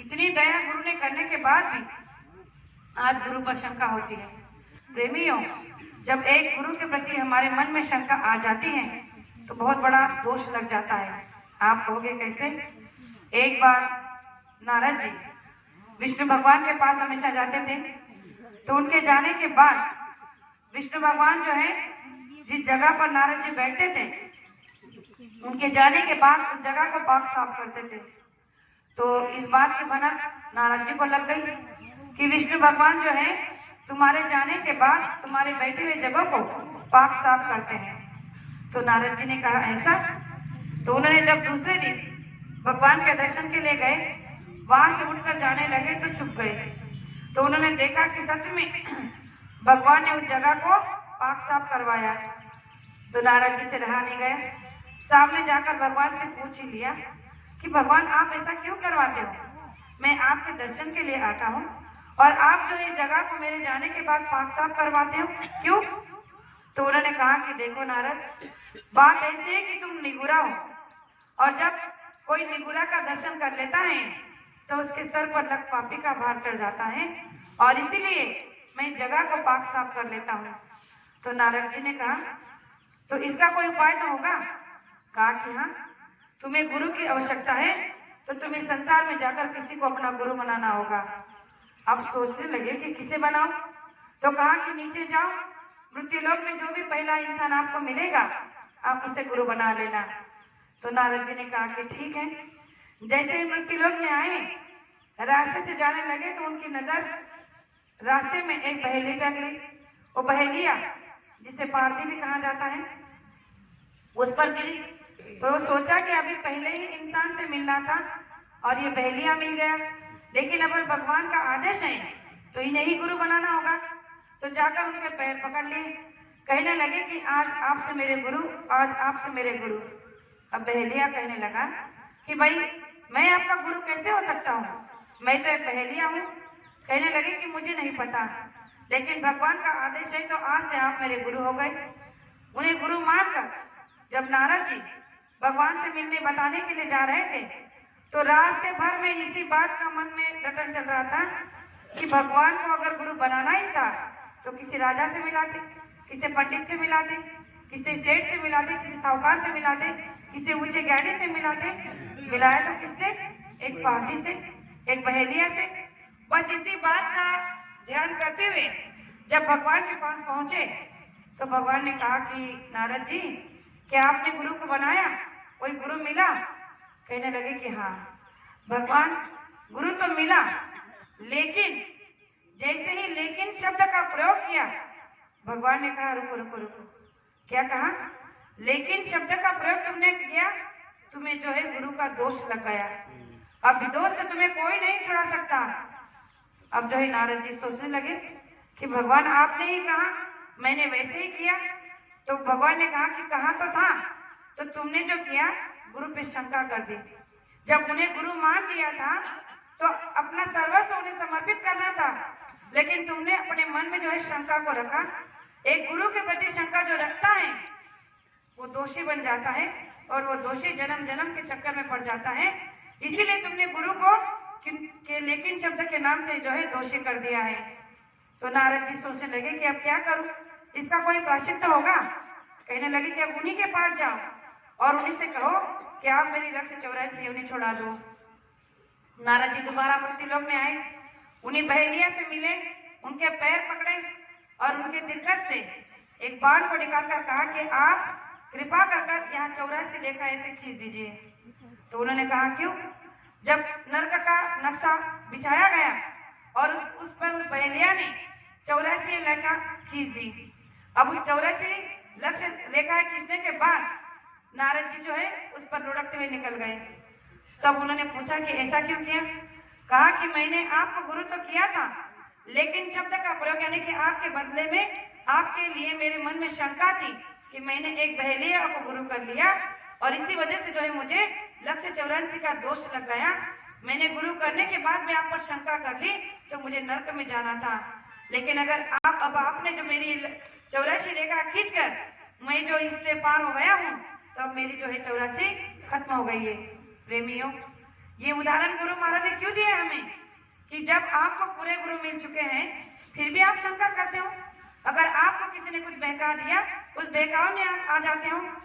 इतनी दया गुरु ने करने के बाद भी आज गुरु पर शंका होती है। प्रेमियों, जब एक गुरु के प्रति हमारे मन में शंका आ जाती है तो बहुत बड़ा दोष लग जाता है। आप कहोगे कैसे? एक बार नारद जी विष्णु भगवान के पास हमेशा जाते थे, तो उनके जाने के बाद विष्णु भगवान जो है जिस जगह पर नारद जी बैठते थे, उनके जाने के बाद उस जगह को पाक साफ करते थे। तो इस बात की भनक नारद जी को लग गई कि विष्णु भगवान जो है तुम्हारे जाने के बाद तुम्हारे बैठे हुए जगह को पाक साफ करते हैं। तो नारद जी ने कहा ऐसा? तो उन्होंने जब दूसरे दिन भगवान के दर्शन के लिए गए, वहां से उठकर जाने लगे तो छुप गए। तो उन्होंने देखा कि सच में भगवान ने उस जगह को पाक साफ करवाया। तो नारद जी से रहा नहीं गया, सामने जाकर भगवान से पूछ ही लिया कि भगवान आप ऐसा क्यों करवाते हो? मैं आपके दर्शन के लिए आता हूँ और आप जो इस जगह को मेरे जाने के बाद पाक साफ करवाते हो, क्यों? तो उन्होंने कहा कि देखो नारद, बात ऐसी है कि तुम निगुरा हो और जब कोई निगुरा का दर्शन कर लेता है तो उसके सर पर लग पापी का भार चढ़ जाता है और इसीलिए मैं जगह को पाक साफ कर लेता हूँ। तो नारद जी ने कहा तो इसका कोई उपाय तो होगा? कहा कि हाँ, तुम्हें गुरु की आवश्यकता है तो तुम्हें संसार में जाकर किसी को अपना गुरु बनाना होगा। अब सोचने लगे कि किसे बनाओ? तो कहा कि नीचे जाओ, मृत्युलोक में जो भी पहला इंसान आपको मिलेगा आप उसे गुरु बना लेना। तो नारद जी ने कहा कि ठीक है। जैसे ही मृत्युलोक में आए, रास्ते से जाने लगे तो उनकी नजर रास्ते में एक बहेली पे गई। वो बहेलिया जिसे पारधी भी कहा जाता है, उस पर गिरी। तो सोचा कि अभी पहले ही इंसान से मिलना था और ये बहेलिया मिल गया, लेकिन अगर भगवान का आदेश है तो इन्हें ही गुरु बनाना होगा। तो जाकर उनके पैर पकड़ लिए, कहने लगे कि आज आपसे मेरे गुरु, आज आपसे मेरे गुरु। अब बहेलिया कहने लगा कि भाई मैं आपका गुरु कैसे हो सकता हूँ, मैं तो एक बहेलिया हूँ। कहने लगे कि मुझे नहीं पता, लेकिन भगवान का आदेश है तो आज से आप मेरे गुरु हो गए। उन्हें गुरु मानकर जब नारद जी भगवान से मिलने बताने के लिए जा रहे थे तो रास्ते भर में इसी बात का मन में रटन चल रहा था कि भगवान को अगर गुरु बनाना ही था तो किसी राजा से मिलाते, किसी पंडित से मिलाते, किसी सेठ से मिलाते, किसी साहूकार से मिलाते, किसी ऊंचे ज्ञानी से मिलाते। मिलाया तो किससे? एक पार्टी से, एक बहेलिया से। बस इसी बात का ध्यान करते हुए जब भगवान के पास पहुंचे तो भगवान ने कहा कि नारद जी, क्या आपने गुरु को बनाया? कोई गुरु मिला? कहने लगे कि हाँ भगवान, गुरु तो मिला, लेकिन जैसे ही लेकिन शब्द का प्रयोग किया, भगवान ने कहा रुको रुको रुको। क्या कहा? लेकिन शब्द का प्रयोग तुमने किया, तुम्हें जो है गुरु का दोष लग गया। अब दोष से तुम्हें कोई नहीं छुड़ा सकता। अब जो है नारद जी सोचने लगे कि भगवान आपने ही कहा, मैंने वैसे ही किया। तो भगवान ने कहा कि कहा तो था, तो तुमने जो किया गुरु पे शंका कर दी। जब उन्हें गुरु मान लिया था तो अपना सर्वस्व उन्हें समर्पित करना था, लेकिन तुमने अपने मन में जो है शंका को रखा। एक गुरु के प्रति शंका जो रखता है वो दोषी बन जाता है और वो दोषी जन्म जन्म के चक्कर में पड़ जाता है। इसीलिए तुमने गुरु को के लेकिन शब्द के नाम से जो है दोषी कर दिया है। तो नारद जी सोचने लगे कि अब क्या करूं, इसका कोई प्रायश्चित होगा? कहने लगे कि अब उन्हीं के पास जाओ और उन्हीं से कहो कि आप मेरी रक्त 84 योनि छोड़ा दो। नारद जी दोबारा मृत्युलोक में आए, उन्हीं बहेलिया से मिले, उनके पैर पकड़े और उनके दिलकश से एक बाण को निकालकर कहा कि आप कृपा कर यहाँ 84 लेखा ऐसे खींच दीजिए। तो उन्होंने कहा क्यों? जब नरक का नक्शा बिछाया गया और उस पर उस बहेलिया ने 84 लेखा खींच दी। अब उस 84 लक्ष्य रेखा खींचने के बाद नारद जी जो है उस पर लुढ़कते हुए निकल गए। तब उन्होंने पूछा कि ऐसा क्यों किया? कहा कि मैंने आपको गुरु तो किया था, लेकिन शब्द का प्रयोग यानी कि आपके बदले में आपके लिए मेरे मन में शंका थी कि मैंने एक बहेलिया को गुरु कर लिया और इसी वजह से जो है मुझे लक्ष्य 84 का दोष लग गया। मैंने गुरु करने के बाद में आप पर शंका कर ली तो मुझे नरक में जाना था, लेकिन अगर अब आपने जो मेरी 84 रेखा खींचकर मैं जो इससे पार हो गया हूँ तो अब मेरी जो है 84 खत्म हो गई है। प्रेमियों, ये उदाहरण गुरु महाराज ने क्यों दिया हमें कि जब आपको पूरे गुरु मिल चुके हैं फिर भी आप शंका करते हो। अगर आपको किसी ने कुछ बहका दिया, उस बहकाव में आप आ जाते हो